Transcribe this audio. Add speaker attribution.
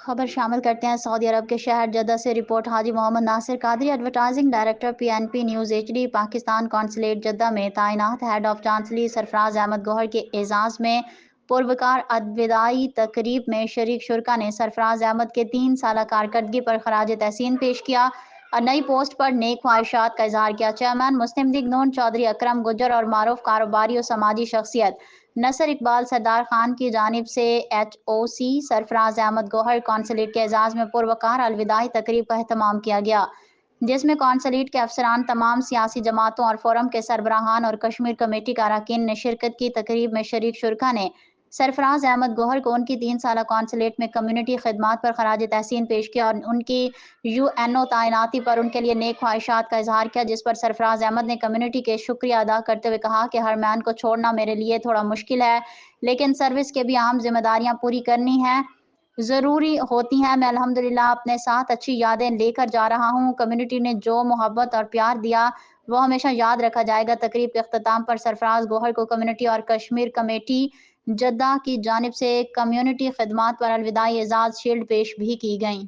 Speaker 1: खबर शामिल करते हैं सऊदी अरब के शहर जद्दा से report Haji Mohammad Nasir Qadri advertising director PNP news HD Pakistan consulate Jeddah में तैनात head of chancery Sarfaraz Ahmed Gohar के एजाज़ में पुरवकार अलविदाई तकरीब में शरीक शुरका ने सरफराज अहमद के 3 साल कारकर्दगी पर खराज तहसीन पेश किया और नई पोस्ट पर नेक ख्वाहिशात का इजहार किया। चेयरमैन मुस्लिम लीग नून चौधरी अकरम गुज्जर और मारूफ कारोबारी और समाजी शख्सियत नसर इकबाल सरदार खान की जानिब से HOC सरफराज अहमद गौहर कौंसलेट के एजाज़ में पुरवकार अलविदाई तकरीब का एहतमाम किया गया, जिसमें कौंसलेट के अफसरान, तमाम सियासी जमातों और फोरम के सरबराहान और कश्मीर कमेटी के अरकान ने शिरकत की। तकरीब में शरीक शुरका ने सरफराज अहमद गौहर को उनकी 3 साल कौंसलेट में कम्युनिटी खिदमात पर खराज तहसीन पेश किया और उनकी UNO तैनाती पर उनके लिए नेक ख्वाहिशात का इजहार किया, जिस पर सरफराज अहमद ने कम्युनिटी के शुक्रिया अदा करते हुए कहा कि हर मैन को छोड़ना मेरे लिए थोड़ा मुश्किल है, लेकिन सर्विस के भी अहम जिम्मेदारियां पूरी करनी है ज़रूरी होती हैं। मैं अल्हम्दुलिल्लाह अपने साथ अच्छी यादें लेकर जा रहा हूँ। कम्युनिटी ने जो मोहब्बत और प्यार दिया वो हमेशा याद रखा जाएगा। तकरीब के अख्ताम पर सरफराज गौहर को कम्युनिटी और कश्मीर कमेटी जद्दा की जानिब से कम्युनिटी खिदमात पर अलविदाई एजाज़ शील्ड पेश भी की गई।